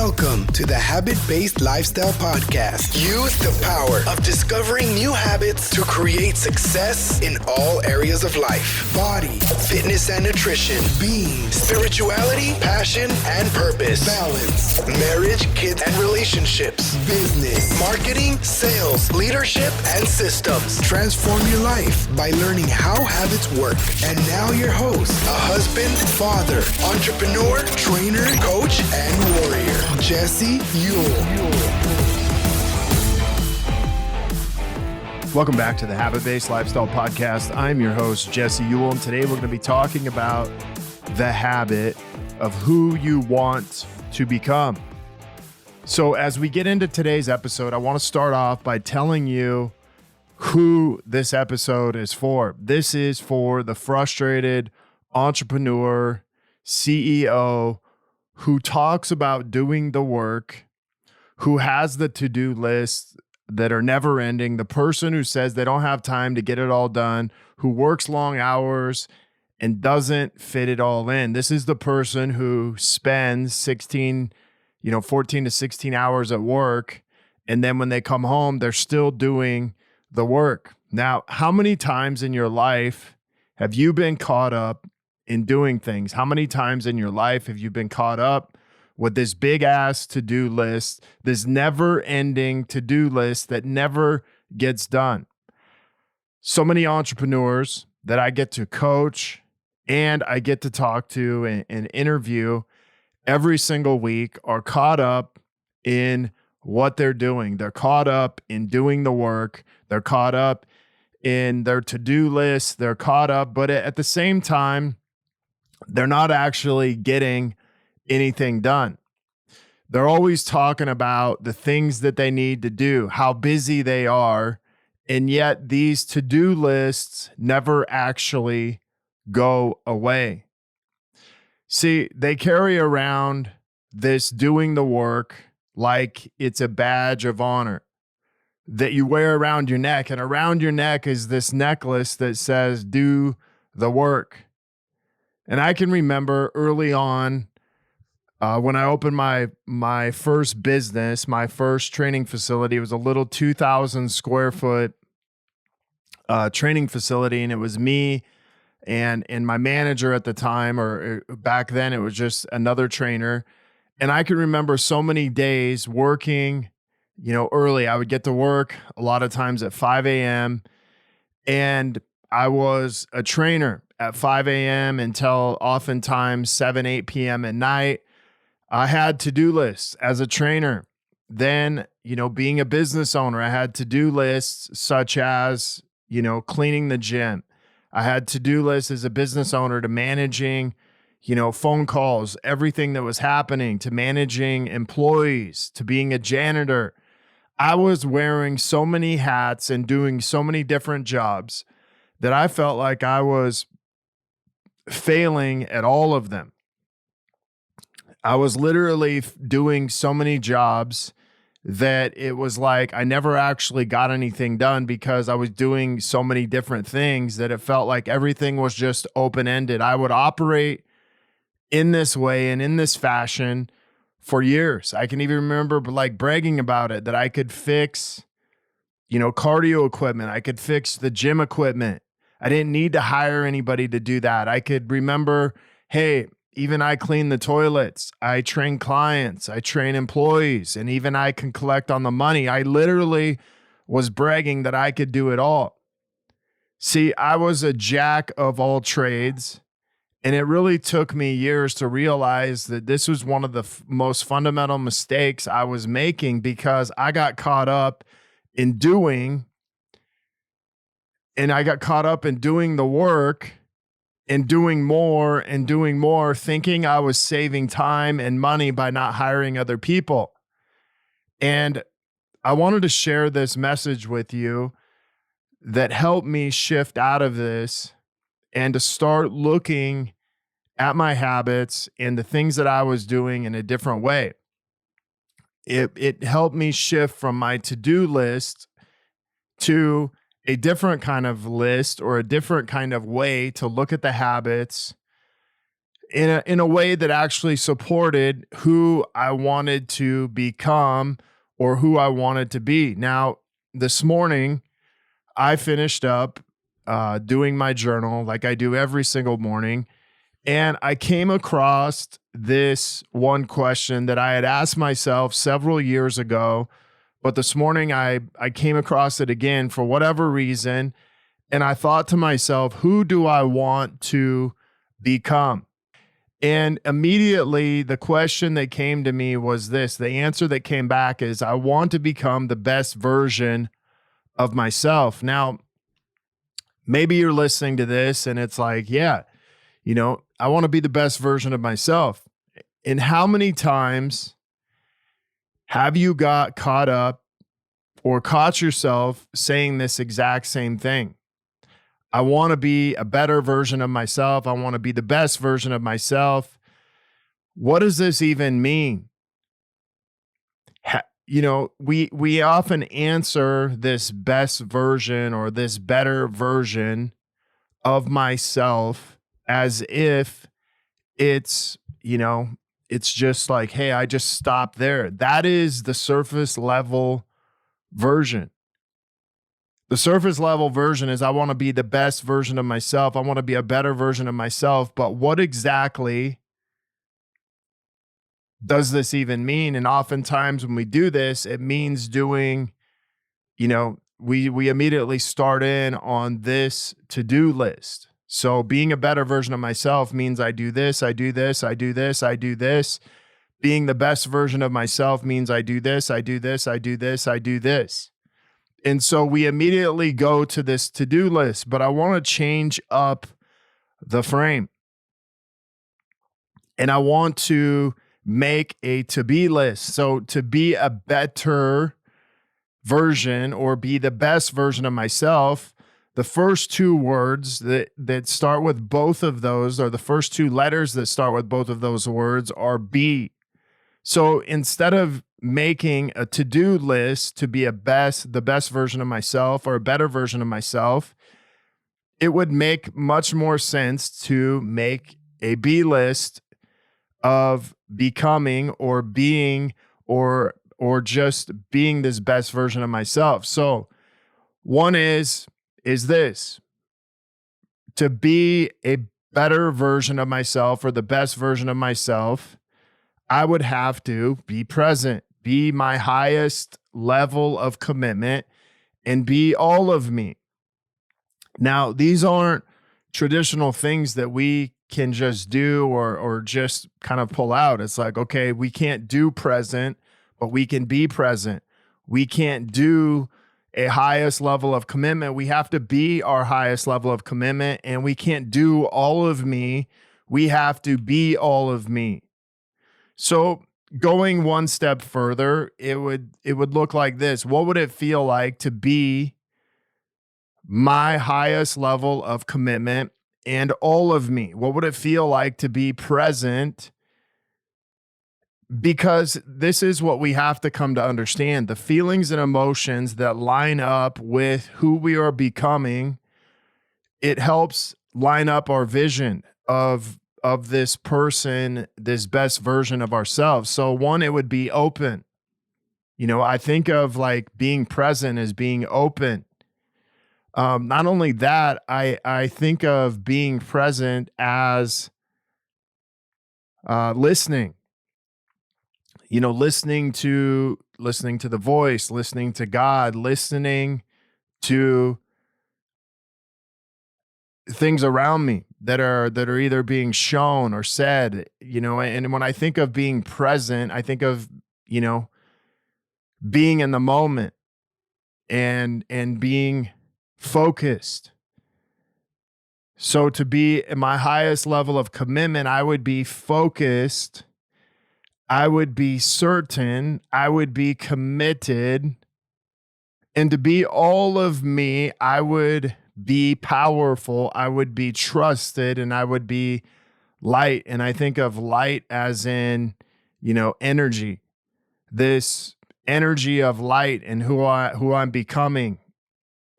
Welcome to the Habit-Based Lifestyle Podcast. Use the power of discovering new habits to create success in all areas of life. Body, fitness and nutrition, being, spirituality, passion and purpose, balance, marriage, kids and relationships, business, marketing, sales, leadership and systems. Transform your life by learning how habits work. And now your host, a husband, father, entrepreneur, trainer, coach, and warrior, Jesse Ewell. Welcome back to the Habit-Based Lifestyle Podcast. I'm your host, Jesse Ewell, and today we're going to be talking about the habit of who you want to become. So as we get into today's episode, I want to start off by telling you who this episode is for. This is for the frustrated entrepreneur, CEO, who talks about doing the work, who has the to-do lists that are never ending, the person who says they don't have time to get it all done, who works long hours and doesn't fit it all in. This is the person who spends 14 to 16 hours at work, and then when they come home, they're still doing the work. Now, how many times in your life have you been caught up in doing things? How many times in your life have you been caught up with this big ass to-do list, this never-ending to-do list that never gets done? So many entrepreneurs that I get to coach and I get to talk to and interview every single week are caught up in what they're doing. They're caught up in doing the work. They're caught up in their to-do list. They're caught up, but at the same time, they're not actually getting anything done. They're always talking about the things that they need to do, how busy they are, and yet these to-do lists never actually go away. See, they carry around this doing the work like it's a badge of honor that you wear around your neck, and around your neck is this necklace that says, do the work. And I can remember early on when I opened my first business, my first training facility. It was a little 2,000 square foot training facility, and it was me and my manager at the time, or back then it was just another trainer. And I can remember so many days working, early. I would get to work a lot of times at 5 a.m. and I was a trainer at 5 a.m. until oftentimes 7, 8 p.m. at night. I had to-do lists as a trainer. Then, being a business owner, I had to-do lists such as, cleaning the gym. I had to-do lists as a business owner to managing, phone calls, everything that was happening, to managing employees, to being a janitor. I was wearing so many hats and doing so many different jobs that I felt like I was failing at all of them. I was literally doing so many jobs that it was like I never actually got anything done because I was doing so many different things that it felt like everything was just open-ended. I would operate in this way and in this fashion for years. I can even remember bragging about it, that I could fix, cardio equipment. I could fix the gym equipment. I didn't need to hire anybody to do that. I could remember, hey, even I clean the toilets. I train clients. I train employees. And even I can collect on the money. I literally was bragging that I could do it all. See, I was a jack of all trades. And it really took me years to realize that this was one of the most fundamental mistakes I was making, because I got caught up in doing the work and doing more, thinking I was saving time and money by not hiring other people. And I wanted to share this message with you that helped me shift out of this and to start looking at my habits and the things that I was doing in a different way. It helped me shift from my to-do list to a different kind of list, or a different kind of way to look at the habits in a way that actually supported who I wanted to become or who I wanted to be. Now, this morning, I finished up doing my journal like I do every single morning. And I came across this one question that I had asked myself several years ago. But this morning, I came across it again for whatever reason. And I thought to myself, who do I want to become? And immediately the question that came to me was this. The answer that came back is, I want to become the best version of myself. Now, maybe you're listening to this and it's like, yeah, I want to be the best version of myself. And how many times have you got caught up or caught yourself saying this exact same thing? I want to be a better version of myself. I want to be the best version of myself. What does this even mean? We often answer this best version or this better version of myself as if it's just like, hey, I just stopped there. That is the surface level version. The surface level version is, I want to be the best version of myself. I want to be a better version of myself. But what exactly does this even mean? And oftentimes when we do this, it means doing, we immediately start in on this to-do list. So being a better version of myself means I do this, I do this, I do this, I do this. Being the best version of myself means I do this, I do this, I do this, I do this. And so we immediately go to this to-do list, but I want to change up the frame. And I want to make a to-be list. So to be a better version or be the best version of myself, the first two words that start with both of those, or the first two letters that start with both of those words, are be. So instead of making a to-do list to be the best version of myself or a better version of myself, it would make much more sense to make a be list of becoming or being or just being this best version of myself. So one is this: to be a better version of myself or the best version of myself, I would have to be present, be my highest level of commitment, and be all of me. Now, these aren't traditional things that we can just do or just kind of pull out. It's like, okay, we can't do present, but we can be present. We can't do a highest level of commitment. We have to be our highest level of commitment, and we can't do all of me. We have to be all of me. So going one step further, it would look like this. What would it feel like to be my highest level of commitment and all of me? What would it feel like to be present? Because this is what we have to come to understand. The feelings and emotions that line up with who we are becoming, it helps line up our vision of this person, this best version of ourselves. So one, it would be open. I think of like being present as being open. Not only that, I think of being present as listening. Listening to the voice, listening to God, listening to things around me that are either being shown or said, and when I think of being present, I think of, being in the moment and being focused. So to be at my highest level of commitment, I would be focused, I would be certain, I would be committed, and to be all of me, I would be powerful, I would be trusted, and I would be light. And I think of light as in, energy, this energy of light and who I'm becoming.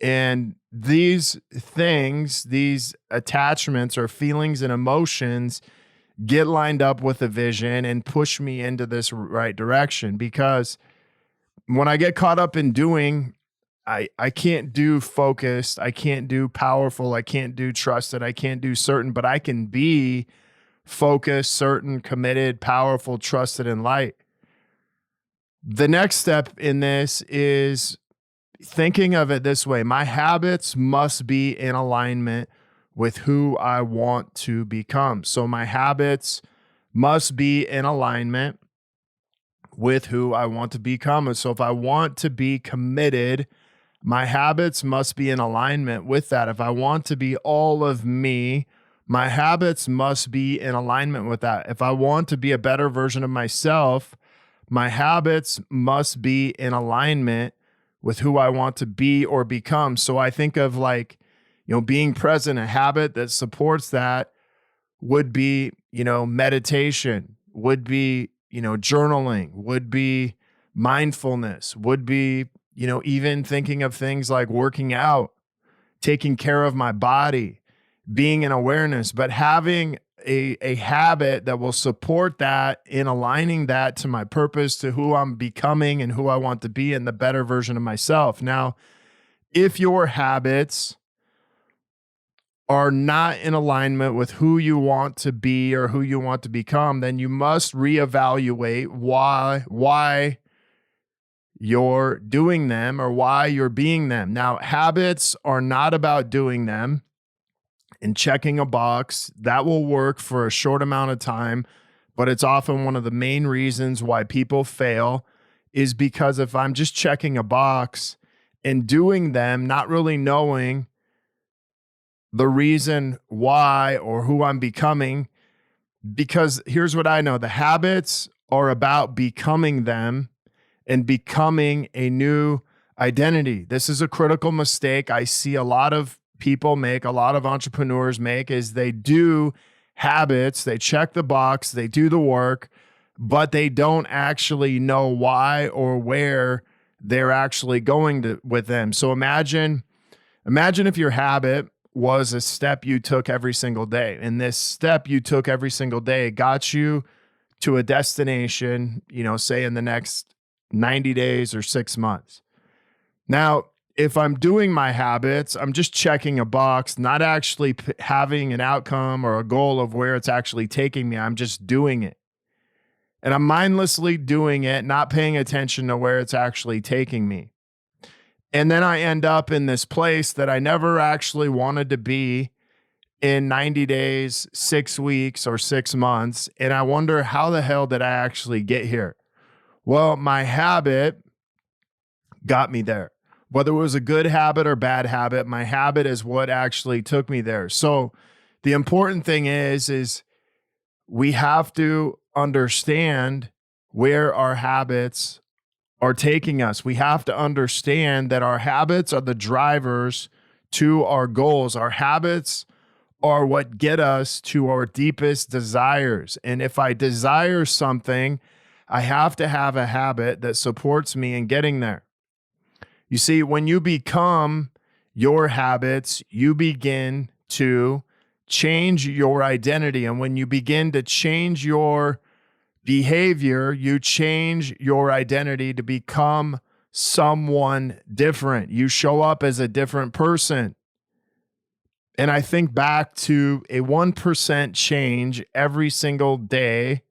And these things, these attachments or feelings and emotions get lined up with a vision and push me into this right direction. Because when I get caught up in doing, I can't do focused, I can't do powerful, I can't do trusted, I can't do certain, but I can be focused, certain, committed, powerful, trusted, and light. The next step in this is thinking of it this way: my habits must be in alignment with who I want to become. So my habits must be in alignment with who I want to become. And so if I want to be committed, my habits must be in alignment with that. If I want to be all of me, my habits must be in alignment with that. If I want to be a better version of myself, my habits must be in alignment with who I want to be or become. So I think of being present. A habit that supports that would be, meditation, would be, journaling, would be mindfulness, would be, even thinking of things like working out, taking care of my body, being in awareness, but having a habit that will support that in aligning that to my purpose, to who I'm becoming and who I want to be and the better version of myself. Now, if your habits are not in alignment with who you want to be or who you want to become, then you must reevaluate why you're doing them or why you're being them. Now, habits are not about doing them and checking a box. That will work for a short amount of time, but it's often one of the main reasons why people fail, is because if I'm just checking a box and doing them, not really knowing the reason why or who I'm becoming, because here's what I know: the habits are about becoming them and becoming a new identity. This is a critical mistake I see a lot of people make, a lot of entrepreneurs make, is they do habits, they check the box, they do the work, but they don't actually know why or where they're actually going with them. So imagine if your habit was a step you took every single day, and this step you took every single day got you to a destination, say in the next 90 days or 6 months. Now, if I'm doing my habits, I'm just checking a box, not actually having an outcome or a goal of where it's actually taking me. I'm just doing it. And I'm mindlessly doing it, not paying attention to where it's actually taking me. And then I end up in this place that I never actually wanted to be in 90 days, 6 weeks, or 6 months. And I wonder, how the hell did I actually get here? Well, my habit got me there. Whether it was a good habit or bad habit, my habit is what actually took me there. So the important thing is we have to understand where our habits are taking us. We have to understand that our habits are the drivers to our goals. Our habits are what get us to our deepest desires. And if I desire something, I have to have a habit that supports me in getting there. You see, when you become your habits, you begin to change your identity. And when you begin to change your behavior, you change your identity to become someone different. You show up as a different person. And I think back to a 1% change every single day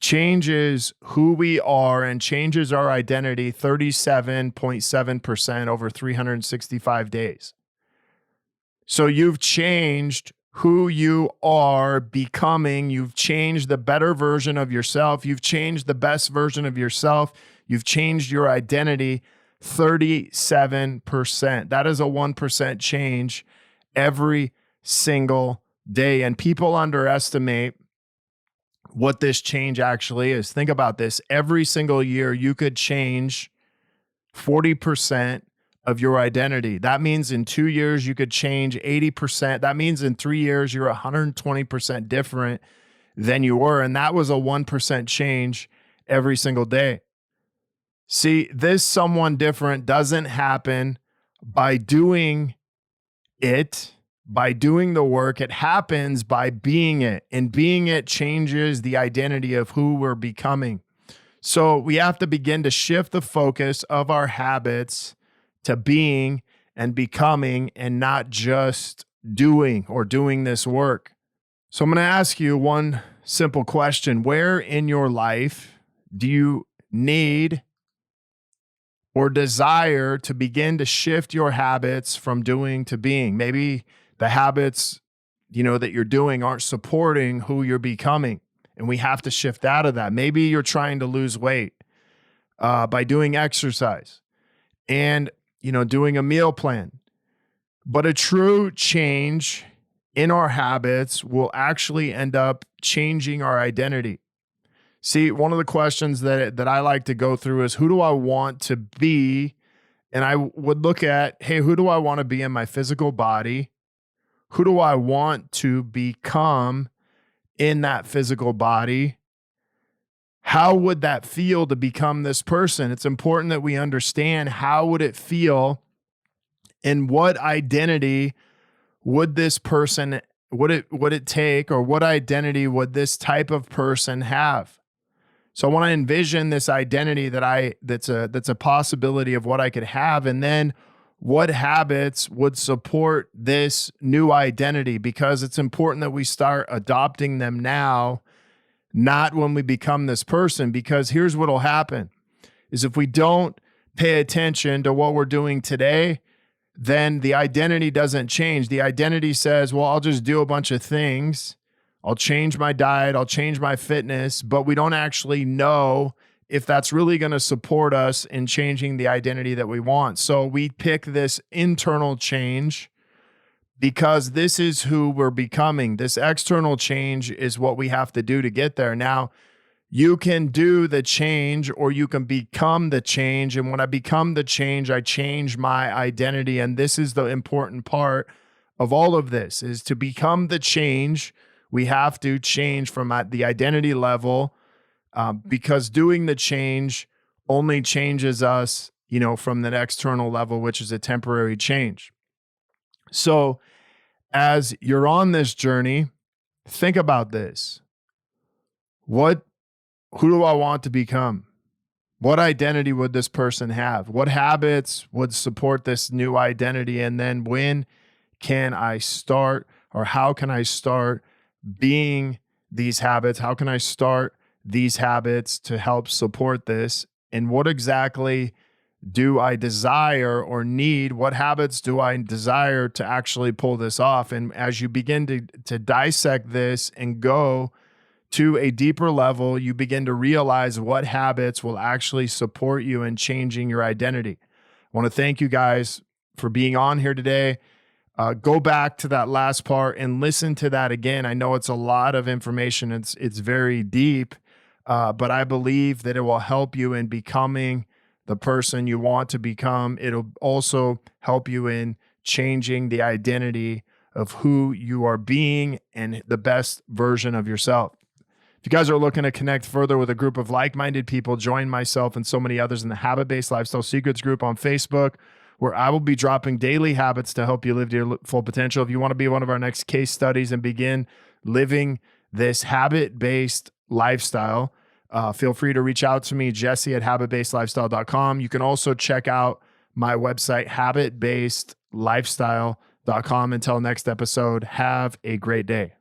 changes who we are and changes our identity 37.7% over 365 days. So you've changed who you are becoming. You've changed the better version of yourself. You've changed the best version of yourself. You've changed your identity 37%. That is a 1% change every single day. And people underestimate what this change actually is. Think about this. Every single year, you could change 40% of your identity. That means in 2 years, you could change 80%. That means in 3 years, you're 120% different than you were. And that was a 1% change every single day. See, this someone different doesn't happen by doing it, by doing the work. It happens by being it, and being it changes the identity of who we're becoming. So we have to begin to shift the focus of our habits to being and becoming, and not just doing or doing this work. So I'm going to ask you one simple question. Where in your life do you need or desire to begin to shift your habits from doing to being? Maybe the habits, that you're doing aren't supporting who you're becoming, and we have to shift out of that. Maybe you're trying to lose weight by doing exercise and, doing a meal plan. But a true change in our habits will actually end up changing our identity. See, one of the questions that I like to go through is, who do I want to be? And I would look at, hey, who do I want to be in my physical body? Who do I want to become in that physical body? How would that feel to become this person? It's important that we understand, how would it feel, and what identity would this person, would it take, or what identity would this type of person have? So I want to envision this identity that's a possibility of what I could have, and then what habits would support this new identity, because it's important that we start adopting them now, not when we become this person. Because here's what will happen is, if we don't pay attention to what we're doing today, then the identity doesn't change. The identity says, well, I'll just do a bunch of things. I'll change my diet. I'll change my fitness. But we don't actually know if that's really going to support us in changing the identity that we want. So we pick this internal change because this is who we're becoming. This external change is what we have to do to get there. Now, you can do the change, or you can become the change. And when I become the change, I change my identity. And this is the important part of all of this, is to become the change. We have to change from the identity level, because doing the change only changes us, from the external level, which is a temporary change. So as you're on this journey, think about this. Who do I want to become? What identity would this person have? What habits would support this new identity? And then when can I start, or how can I start being these habits? How can I start these habits to help support this? And what exactly do I desire or need? What habits do I desire to actually pull this off? And as you begin to dissect this and go to a deeper level, you begin to realize what habits will actually support you in changing your identity. I want to thank you guys for being on here today. Go back to that last part and listen to that again. I know it's a lot of information. It's very deep, but I believe that it will help you in becoming the person you want to become. It'll also help you in changing the identity of who you are being and the best version of yourself. If you guys are looking to connect further with a group of like-minded people, join myself and so many others in the Habit-Based Lifestyle Secrets group on Facebook, where I will be dropping daily habits to help you live to your full potential. If you want to be one of our next case studies and begin living this habit-based lifestyle, feel free to reach out to me, Jesse at habitbasedlifestyle.com. You can also check out my website, habitbasedlifestyle.com. Until next episode, have a great day.